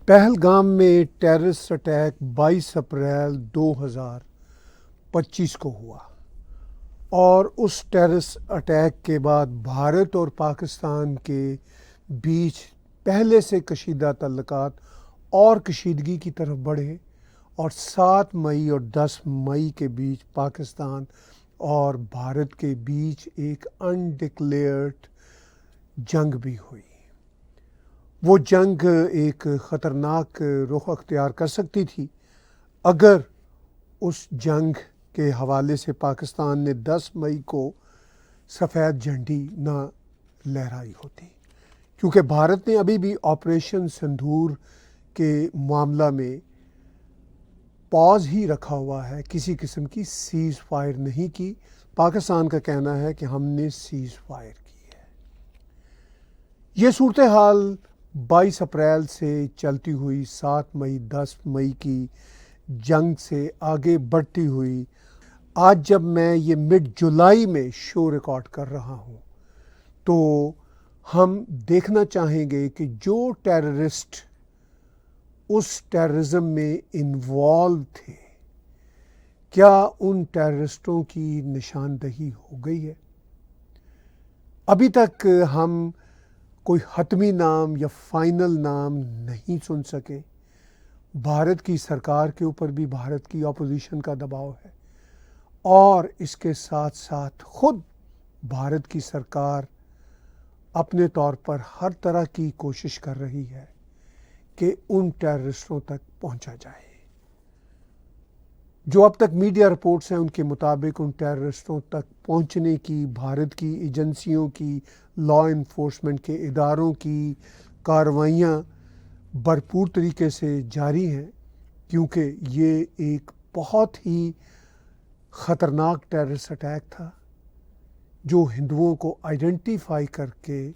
پہلگام میں terrorist attack 22 April 2025 کو ہوا اور اس ٹیررسٹ اٹیک کے بعد بھارت اور پاکستان کے بیچ پہلے سے کشیدہ تعلقات اور کشیدگی کی طرف بڑھے اور 7 مئی اور 10 مئی کے بیچ پاکستان اور بھارت کے بیچ ایک انڈکلیئرڈ جنگ بھی ہوئی۔ وہ جنگ ایک خطرناک رخ اختیار کر سکتی تھی اگر اس جنگ کے حوالے سے پاکستان نے 10 مئی کو سفید جھنڈی نہ لہرائی ہوتی، کیونکہ بھارت نے ابھی بھی آپریشن سندور کے معاملہ میں پاز ہی رکھا ہوا ہے، کسی قسم کی سیز فائر نہیں کی۔ پاکستان کا کہنا ہے کہ ہم نے سیز فائر کی ہے۔ یہ صورتحال 22 اپریل سے چلتی ہوئی 7 مئی 10 مئی کی جنگ سے آگے بڑھتی ہوئی آج جب میں یہ مڈ جولائی میں شو ریکارڈ کر رہا ہوں تو ہم دیکھنا چاہیں گے کہ جو ٹیررسٹ اس ٹیررزم میں انوالو تھے، کیا ان ٹیررسٹوں کی نشاندہی ہو گئی ہے؟ ابھی تک ہم کوئی حتمی نام یا فائنل نام نہیں سن سکے۔ بھارت کی سرکار کے اوپر بھی بھارت کی اپوزیشن کا دباؤ ہے اور اس کے ساتھ ساتھ خود بھارت کی سرکار اپنے طور پر ہر طرح کی کوشش کر رہی ہے کہ ان ٹیررسٹوں تک پہنچا جائے۔ جو اب تک میڈیا رپورٹس ہیں ان کے مطابق ان ٹیررسٹوں تک پہنچنے کی بھارت کی ایجنسیوں کی، لا انفورسمنٹ کے اداروں کی کارروائیاں بھرپور طریقے سے جاری ہیں، کیونکہ یہ ایک بہت ہی خطرناک ٹیررسٹ اٹیک تھا جو ہندوؤں کو آئیڈینٹیفائی کر کے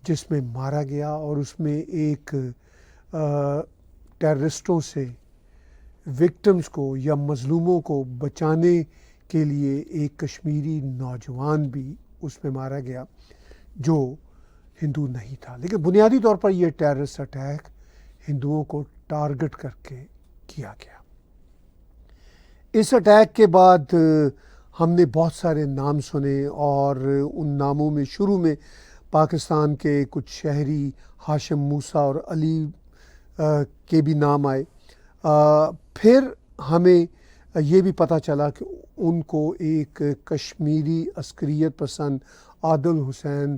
جس میں مارا گیا، اور اس میں ایک ٹیررسٹوں سے وکٹمز کو یا مظلوموں کو بچانے کے لیے ایک کشمیری نوجوان بھی اس میں مارا گیا جو ہندو نہیں تھا۔ لیکن بنیادی طور پر یہ ٹیررسٹ اٹیک ہندوؤں کو ٹارگٹ کر کے کیا گیا۔ اس اٹیک کے بعد ہم نے بہت سارے نام سنے اور ان ناموں میں شروع میں پاکستان کے کچھ شہری ہاشم موسیٰ اور علی کے بھی نام آئے۔ پھر ہمیں یہ بھی پتہ چلا کہ ان کو ایک کشمیری عسکریت پسند عادل حسین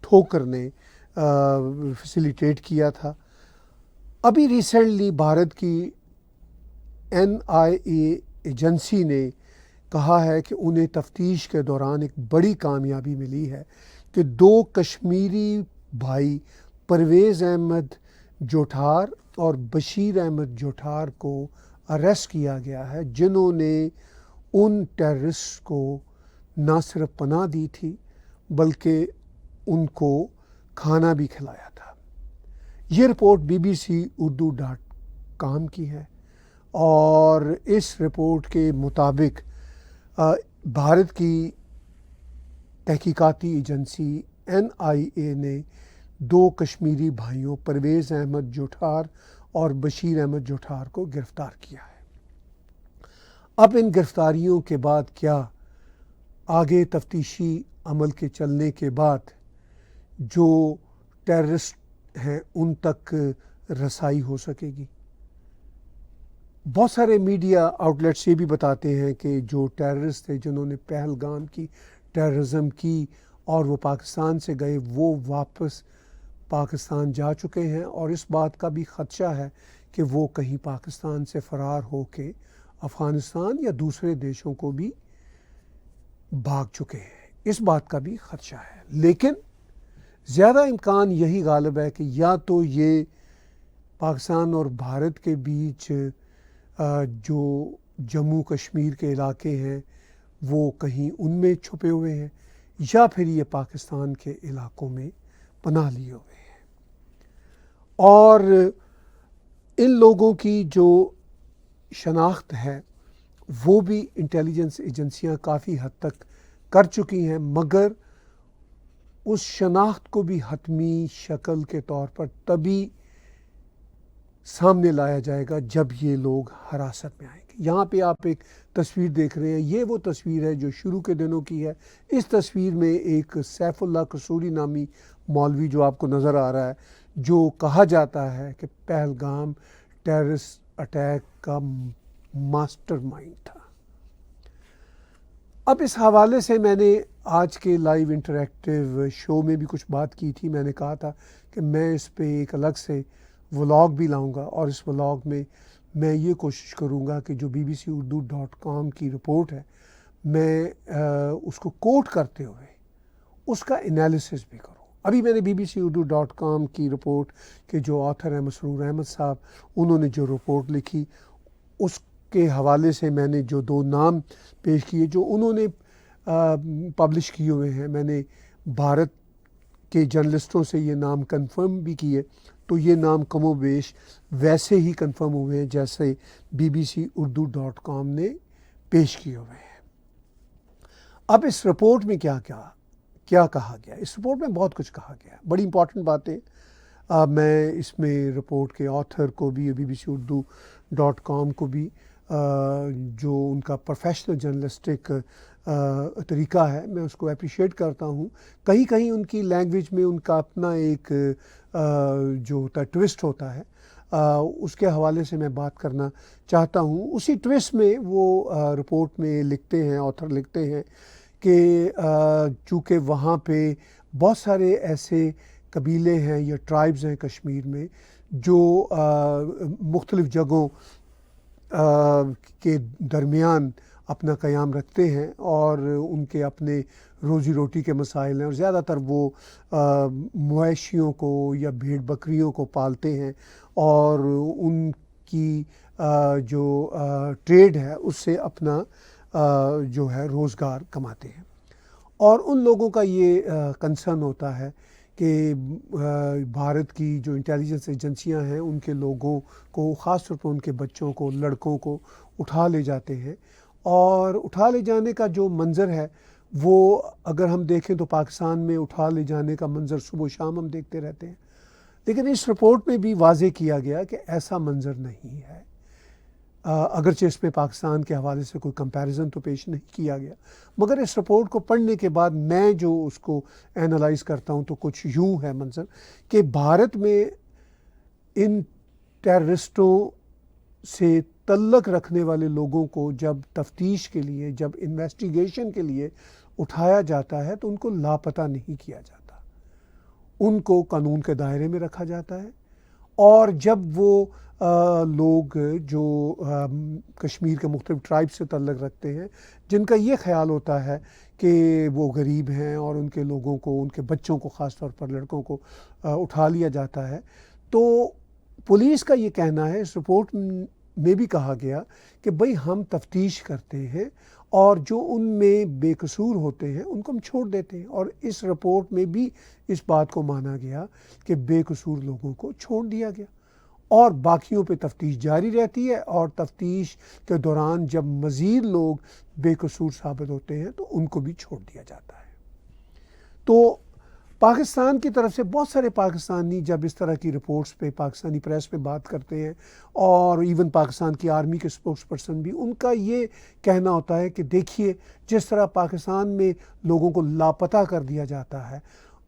ٹھوکر نے فیسیلیٹیٹ کیا تھا۔ ابھی ریسنٹلی بھارت کی NIA ایجنسی نے کہا ہے کہ انہیں تفتیش کے دوران ایک بڑی کامیابی ملی ہے کہ 2 کشمیری بھائی پرویز احمد جوٹھار اور بشیر احمد جوٹھار کو اریسٹ کیا گیا ہے، جنہوں نے ان ٹیررسٹ کو نہ صرف پناہ دی تھی بلکہ ان کو کھانا بھی کھلایا تھا۔ یہ رپورٹ BBC-Urdu.com کی ہے اور اس رپورٹ کے مطابق بھارت کی تحقیقاتی ایجنسی NIA نے 2 کشمیری بھائیوں پرویز احمد جوٹھار اور بشیر احمد جوٹھار کو گرفتار کیا ہے۔ اب ان گرفتاریوں کے بعد کیا آگے تفتیشی عمل کے چلنے کے بعد جو ٹیررسٹ ہیں ان تک رسائی ہو سکے گی؟ بہت سارے میڈیا آؤٹلیٹس یہ بھی بتاتے ہیں کہ جو ٹیررسٹ تھے جنہوں نے پہلگام کی ٹیررزم کی اور وہ پاکستان سے گئے، وہ واپس پاکستان جا چکے ہیں اور اس بات کا بھی خدشہ ہے کہ وہ کہیں پاکستان سے فرار ہو کے افغانستان یا دوسرے دیشوں کو بھی بھاگ چکے ہیں، اس بات کا بھی خدشہ ہے۔ لیکن زیادہ امکان یہی غالب ہے کہ یا تو یہ پاکستان اور بھارت کے بیچ جو جموں کشمیر کے علاقے ہیں وہ کہیں ان میں چھپے ہوئے ہیں، یا پھر یہ پاکستان کے علاقوں میں پناہ لیے ہوئے ہیں۔ اور ان لوگوں کی جو شناخت ہے وہ بھی انٹیلیجنس ایجنسیاں کافی حد تک کر چکی ہیں، مگر اس شناخت کو بھی حتمی شکل کے طور پر تبھی سامنے لایا جائے گا جب یہ لوگ حراست میں آئیں گے۔ یہاں پہ آپ ایک تصویر دیکھ رہے ہیں، یہ وہ تصویر ہے جو شروع کے دنوں کی ہے۔ اس تصویر میں ایک سیف اللہ قصوری نامی مولوی جو آپ کو نظر آ رہا ہے، جو کہا جاتا ہے کہ پہلگام ٹیررسٹ اٹیک کا ماسٹر مائنڈ تھا۔ اب اس حوالے سے میں نے آج کے لائیو انٹریکٹیو شو میں بھی کچھ بات کی تھی۔ میں نے کہا تھا کہ میں اس پہ ایک الگ سے ولاگ بھی لاؤں گا، اور اس ولاگ میں میں یہ کوشش کروں گا کہ جو bbc-urdu.com کی رپورٹ ہے، میں اس کو کوٹ کرتے ہوئے اس کا انالیسس بھی کروں۔ ابھی میں نے bbc-urdu.com کی رپورٹ کے جو آتھر ہیں مسرور احمد صاحب، انہوں نے جو رپورٹ لکھی اس کے حوالے سے میں نے جو 2 نام پیش کیے جو انہوں نے پبلش کیے ہوئے ہیں، میں نے بھارت کے جرنلسٹوں سے یہ نام کنفرم بھی کیے، تو یہ نام کم و بیش ویسے ہی کنفرم ہوئے ہیں جیسے bbc-urdu.com نے پیش کیے ہوئے ہیں۔ اب اس رپورٹ میں کیا کہا گیا؟ اس رپورٹ میں بہت کچھ کہا گیا ہے، بڑی امپورٹنٹ باتیں۔ میں اس میں رپورٹ کے آتھر کو بھی، bbc-urdu.com کو بھی، جو ان کا پروفیشنل جرنلسٹک طریقہ ہے، میں اس کو اپریشیٹ کرتا ہوں۔ کہیں کہیں ان کی لینگویج میں ان کا اپنا ایک جو ہوتا ہے ٹوسٹ ہوتا ہے، اس کے حوالے سے میں بات کرنا چاہتا ہوں۔ اسی ٹوسٹ میں وہ رپورٹ میں لکھتے ہیں، آتھر لکھتے ہیں کہ چونکہ وہاں پہ بہت سارے ایسے قبیلے ہیں یا ٹرائبز ہیں کشمیر میں جو مختلف جگہوں کے درمیان اپنا قیام رکھتے ہیں، اور ان کے اپنے روزی روٹی کے مسائل ہیں، اور زیادہ تر وہ مویشیوں کو یا بھیڑ بکریوں کو پالتے ہیں، اور ان کی جو ٹریڈ ہے اس سے اپنا جو ہے روزگار کماتے ہیں۔ اور ان لوگوں کا یہ کنسرن ہوتا ہے کہ بھارت کی جو انٹیلیجنس ایجنسیاں ہیں ان کے لوگوں کو، خاص طور پر ان کے بچوں کو، لڑکوں کو اٹھا لے جاتے ہیں، اور اٹھا لے جانے کا جو منظر ہے وہ اگر ہم دیکھیں تو پاکستان میں اٹھا لے جانے کا منظر صبح و شام ہم دیکھتے رہتے ہیں، لیکن اس رپورٹ میں بھی واضح کیا گیا کہ ایسا منظر نہیں ہے۔ اگرچہ اس میں پاکستان کے حوالے سے کوئی کمپیریزن تو پیش نہیں کیا گیا، مگر اس رپورٹ کو پڑھنے کے بعد میں جو اس کو اینالائز کرتا ہوں تو کچھ یوں ہے منظر کہ بھارت میں ان ٹیررسٹوں سے تعلق رکھنے والے لوگوں کو جب تفتیش کے لیے، جب انویسٹیگیشن کے لیے اٹھایا جاتا ہے تو ان کو لاپتہ نہیں کیا جاتا، ان کو قانون کے دائرے میں رکھا جاتا ہے، اور جب وہ لوگ جو کشمیر کے مختلف ٹرائب سے تعلق رکھتے ہیں، جن کا یہ خیال ہوتا ہے کہ وہ غریب ہیں اور ان کے لوگوں کو، ان کے بچوں کو، خاص طور پر لڑکوں کو اٹھا لیا جاتا ہے، تو پولیس کا یہ کہنا ہے، اس رپورٹ میں بھی کہا گیا کہ بھئی ہم تفتیش کرتے ہیں اور جو ان میں بے قصور ہوتے ہیں ان کو ہم چھوڑ دیتے ہیں، اور اس رپورٹ میں بھی اس بات کو مانا گیا کہ بے قصور لوگوں کو چھوڑ دیا گیا، اور باقیوں پہ تفتیش جاری رہتی ہے، اور تفتیش کے دوران جب مزید لوگ بے قصور ثابت ہوتے ہیں تو ان کو بھی چھوڑ دیا جاتا ہے۔ تو پاکستان کی طرف سے بہت سارے پاکستانی جب اس طرح کی رپورٹس پہ پاکستانی پریس پہ بات کرتے ہیں، اور ایون پاکستان کی آرمی کے سپوکس پرسن بھی، ان کا یہ کہنا ہوتا ہے کہ دیکھیے جس طرح پاکستان میں لوگوں کو لاپتہ کر دیا جاتا ہے،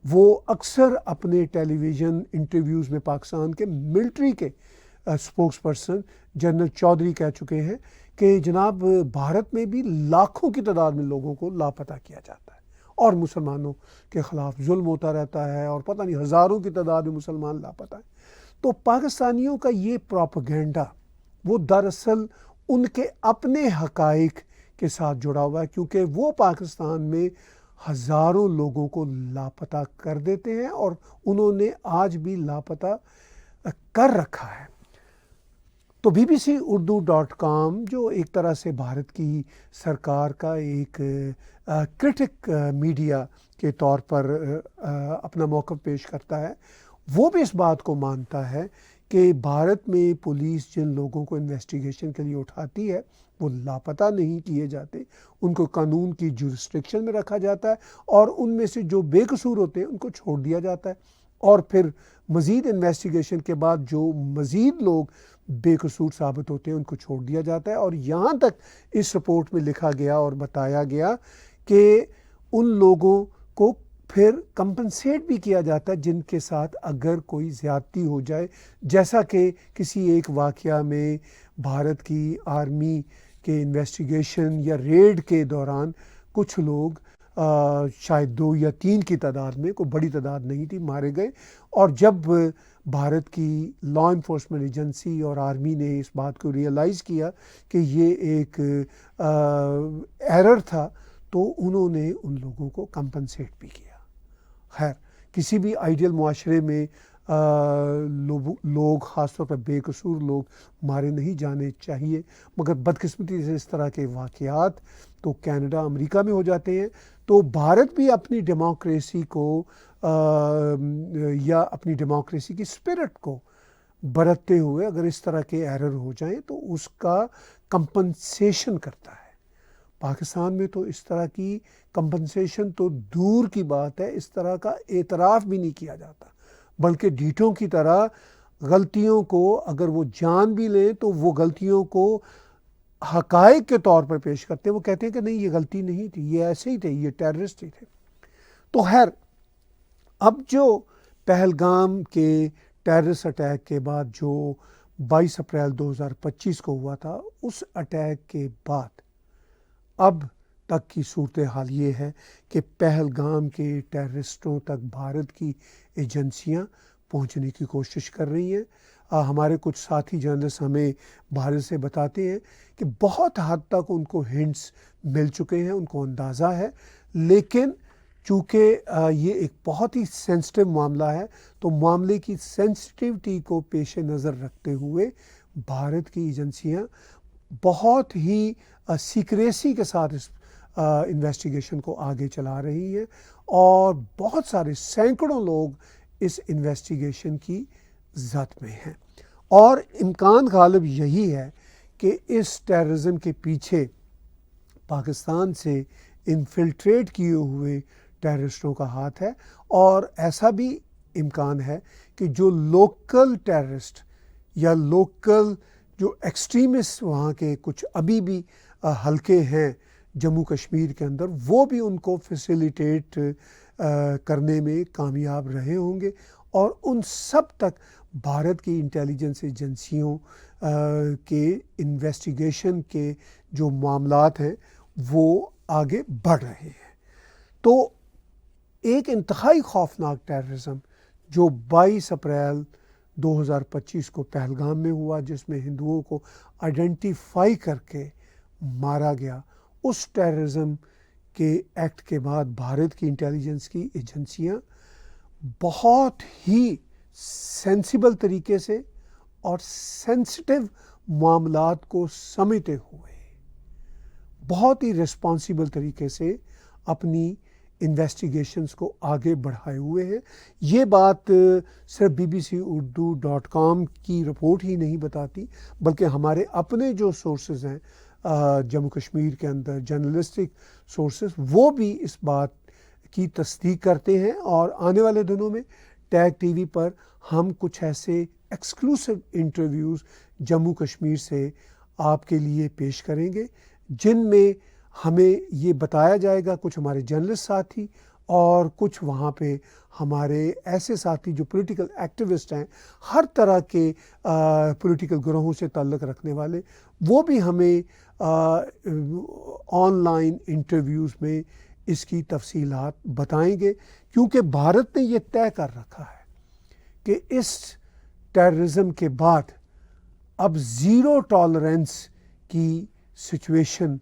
وہ اکثر اپنے ٹیلی ویژن انٹرویوز میں پاکستان کے ملٹری کے سپوکس پرسن جنرل چودھری کہہ چکے ہیں کہ جناب بھارت میں بھی لاکھوں کی تعداد میں لوگوں کو لاپتہ کیا جاتا ہے، اور مسلمانوں کے خلاف ظلم ہوتا رہتا ہے، اور پتہ نہیں ہزاروں کی تعداد میں مسلمان لاپتہ ہیں۔ تو پاکستانیوں کا یہ پروپیگنڈا وہ دراصل ان کے اپنے حقائق کے ساتھ جڑا ہوا ہے، کیونکہ وہ پاکستان میں ہزاروں لوگوں کو لاپتہ کر دیتے ہیں، اور انہوں نے آج بھی لاپتہ کر رکھا ہے۔ تو bbc-urdu.com جو ایک طرح سے بھارت کی سرکار کا ایک کرٹک میڈیا کے طور پر اپنا موقف پیش کرتا ہے، وہ بھی اس بات کو مانتا ہے کہ بھارت میں پولیس جن لوگوں کو انویسٹیگیشن کے لیے اٹھاتی ہے وہ لاپتہ نہیں کیے جاتے، ان کو قانون کی جورسڈکشن میں رکھا جاتا ہے، اور ان میں سے جو بے قصور ہوتے ہیں ان کو چھوڑ دیا جاتا ہے، اور پھر مزید انویسٹیگیشن کے بعد جو مزید لوگ بے قصور ثابت ہوتے ہیں ان کو چھوڑ دیا جاتا ہے. اور یہاں تک اس رپورٹ میں لکھا گیا اور بتایا گیا کہ ان لوگوں کو پھر کمپنسیٹ بھی کیا جاتا ہے جن کے ساتھ اگر کوئی زیادتی ہو جائے, جیسا کہ کسی ایک واقعہ میں بھارت کی آرمی کے انویسٹیگیشن یا ریڈ کے دوران کچھ لوگ شاید 2 یا 3 کی تعداد میں, کوئی بڑی تعداد نہیں تھی, مارے گئے. اور جب بھارت کی لا انفورسمنٹ ایجنسی اور آرمی نے اس بات کو ریئلائز کیا کہ یہ ایک ایرر تھا تو انہوں نے ان لوگوں کو کمپنسیٹ بھی کیا. خیر, کسی بھی آئیڈیل معاشرے میں لوگ خاص طور پر بے قصور لوگ مارے نہیں جانے چاہیے, مگر بدقسمتی سے اس طرح کے واقعات تو کینیڈا امریکہ میں ہو جاتے ہیں. تو بھارت بھی اپنی ڈیموکریسی کو یا اپنی ڈیموکریسی کی اسپرٹ کو برتتے ہوئے اگر اس طرح کے ایرر ہو جائیں تو اس کا کمپنسیشن کرتا ہے. پاکستان میں تو اس طرح کی کمپنسیشن تو دور کی بات ہے, اس طرح کا اعتراف بھی نہیں کیا جاتا, بلکہ ڈھیٹوں کی طرح غلطیوں کو اگر وہ جان بھی لیں تو وہ غلطیوں کو حقائق کے طور پر پیش کرتے ہیں. وہ کہتے ہیں کہ نہیں یہ غلطی نہیں تھی, یہ ایسے ہی تھے, یہ ٹیررسٹ ہی تھے. تو خیر, اب جو پہلگام کے ٹیررسٹ اٹیک کے بعد جو 22 اپریل 2025 کو ہوا تھا, اس اٹیک کے بعد اب تک کی صورتحال یہ ہے کہ پہلگام کے ٹیررسٹوں تک بھارت کی ایجنسیاں پہنچنے کی کوشش کر رہی ہیں. ہمارے کچھ ساتھی جرنلسٹ ہمیں بھارت سے بتاتے ہیں کہ بہت حد تک ان کو ہنٹس مل چکے ہیں, ان کو اندازہ ہے, لیکن چونکہ یہ ایک بہت ہی سینسٹیو معاملہ ہے تو معاملے کی سینسٹیوٹی کو پیش نظر رکھتے ہوئے بھارت کی ایجنسیاں بہت ہی سیکریسی کے ساتھ اس انویسٹیگیشن کو آگے چلا رہی ہیں, اور بہت سارے سینکڑوں لوگ اس انویسٹیگیشن کی زد میں ہیں. اور امکان غالب یہی ہے کہ اس ٹیررزم کے پیچھے پاکستان سے انفلٹریٹ کیے ہوئے ٹیررسٹوں کا ہاتھ ہے, اور ایسا بھی امکان ہے کہ جو لوکل ٹیررسٹ یا لوکل جو ایکسٹریمسٹ وہاں کے کچھ ابھی بھی حلقے ہیں جموں کشمیر کے اندر, وہ بھی ان کو فیسیلیٹیٹ کرنے میں کامیاب رہے ہوں گے, اور ان سب تک بھارت کی انٹیلیجنس ایجنسیوں کے انویسٹیگیشن کے جو معاملات ہیں وہ آگے بڑھ رہے ہیں. تو ایک انتہائی خوفناک ٹیررزم جو 22 اپریل 2025 کو پہلگام میں ہوا, جس میں ہندوؤں کو آئیڈینٹیفائی کر کے مارا گیا, اس ٹیررزم کے ایکٹ کے بعد بھارت کی انٹیلیجنس کی ایجنسیاں بہت ہی سینسیبل طریقے سے اور سینسٹیو معاملات کو سمجھتے ہوئے بہت ہی ریسپانسیبل طریقے سے اپنی انویسٹیگیشنز کو آگے بڑھائے ہوئے ہیں. یہ بات صرف bbcurdu.com کی رپورٹ ہی نہیں بتاتی, بلکہ ہمارے اپنے جو سورسز ہیں جموں کشمیر کے اندر, جرنلسٹک سورسز, وہ بھی اس بات کی تصدیق کرتے ہیں. اور آنے والے دنوں میں ٹیگ ٹی وی پر ہم کچھ ایسے ایکسکلوسیو انٹرویوز جموں کشمیر سے آپ کے لیے پیش کریں گے, جن میں ہمیں یہ بتایا جائے گا, کچھ ہمارے جرنلسٹ ساتھی اور کچھ وہاں پہ ہمارے ایسے ساتھی جو پولیٹیکل ایکٹیوسٹ ہیں, ہر طرح کے پولیٹیکل گروہوں سے تعلق رکھنے والے, وہ بھی ہمیں آن لائن انٹرویوز میں اس کی تفصیلات بتائیں گے, کیونکہ بھارت نے یہ طے کر رکھا ہے کہ اس ٹیررزم کے بعد اب زیرو ٹالرنس کی سچویشن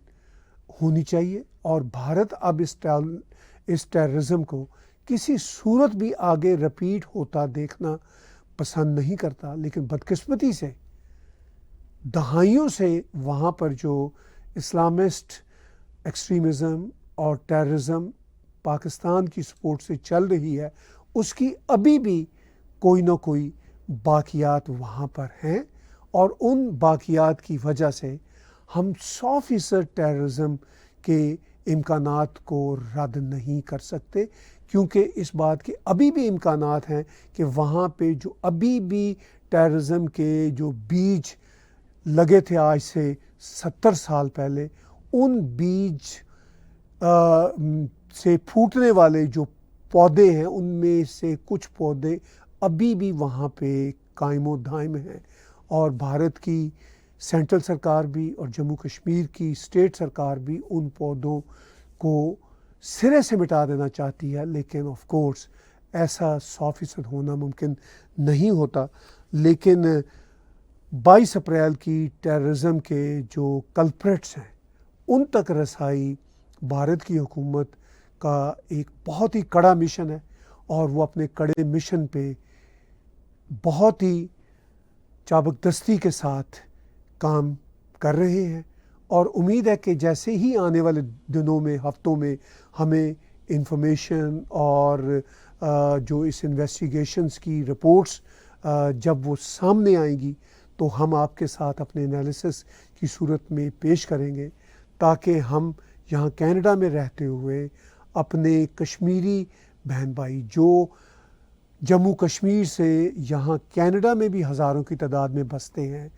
ہونی چاہیے, اور بھارت اب اس ٹیررزم کو کسی صورت بھی آگے رپیٹ ہوتا دیکھنا پسند نہیں کرتا. لیکن بدقسمتی سے دہائیوں سے وہاں پر جو اسلامسٹ ایکسٹریمزم اور ٹیررزم پاکستان کی سپورٹ سے چل رہی ہے, اس کی ابھی بھی کوئی نہ کوئی باقیات وہاں پر ہیں, اور ان باقیات کی وجہ سے ہم 100% ٹیررزم کے امکانات کو رد نہیں کر سکتے، کیونکہ اس بات کے ابھی بھی امکانات ہیں کہ وہاں پہ جو ابھی بھی ٹیررزم کے جو بیج لگے تھے آج سے 70 سال پہلے، ان بیج سے پھوٹنے والے جو پودے ہیں ان میں سے کچھ پودے ابھی بھی وہاں پہ قائم و دائم ہیں، اور بھارت کی سینٹرل سرکار بھی اور جموں کشمیر کی اسٹیٹ سرکار بھی ان پودوں کو سرے سے مٹا دینا چاہتی ہے، لیکن آف کورس ایسا 100% ہونا ممکن نہیں ہوتا۔ لیکن 22 اپریل کی ٹیررزم کے جو کلپریٹس ہیں ان تک رسائی بھارت کی حکومت کا ایک بہت ہی کڑا مشن ہے، اور وہ اپنے کڑے مشن پہ بہت ہی چابکدستی کے ساتھ کام کر رہے ہیں، اور امید ہے کہ جیسے ہی آنے والے دنوں میں، ہفتوں میں ہمیں انفارمیشن اور جو اس انویسٹیگیشنز کی رپورٹس جب وہ سامنے آئیں گی تو ہم آپ کے ساتھ اپنے انالیسس کی صورت میں پیش کریں گے، تاکہ ہم یہاں کینیڈا میں رہتے ہوئے اپنے کشمیری بہن بھائی جو جموں کشمیر سے یہاں کینیڈا میں بھی ہزاروں کی تعداد میں بستے ہیں،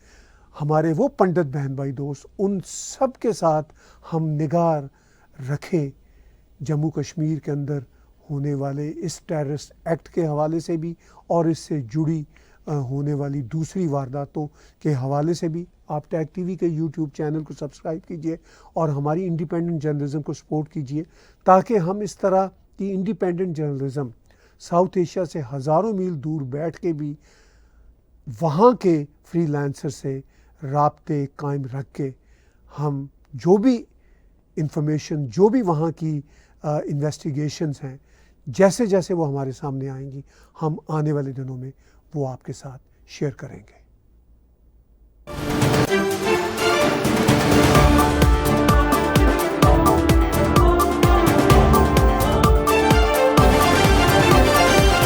ہمارے وہ پنڈت بہن بھائی دوست، ان سب کے ساتھ ہم نگاہ رکھیں جموں کشمیر کے اندر ہونے والے اس ٹیررسٹ ایکٹ کے حوالے سے بھی، اور اس سے جڑی ہونے والی دوسری وارداتوں کے حوالے سے بھی۔ آپ ٹیگ ٹی وی کے یوٹیوب چینل کو سبسکرائب کیجئے اور ہماری انڈیپینڈنٹ جرنلزم کو سپورٹ کیجئے، تاکہ ہم اس طرح کی انڈیپینڈنٹ جرنلزم ساؤتھ ایشیا سے ہزاروں میل دور بیٹھ کے بھی وہاں کے فری لانسر سے رابطے قائم رکھ کے ہم جو بھی انفارمیشن، جو بھی وہاں کی انویسٹیگیشنز ہیں، جیسے جیسے وہ ہمارے سامنے آئیں گی، ہم آنے والے دنوں میں وہ آپ کے ساتھ شیئر کریں گے۔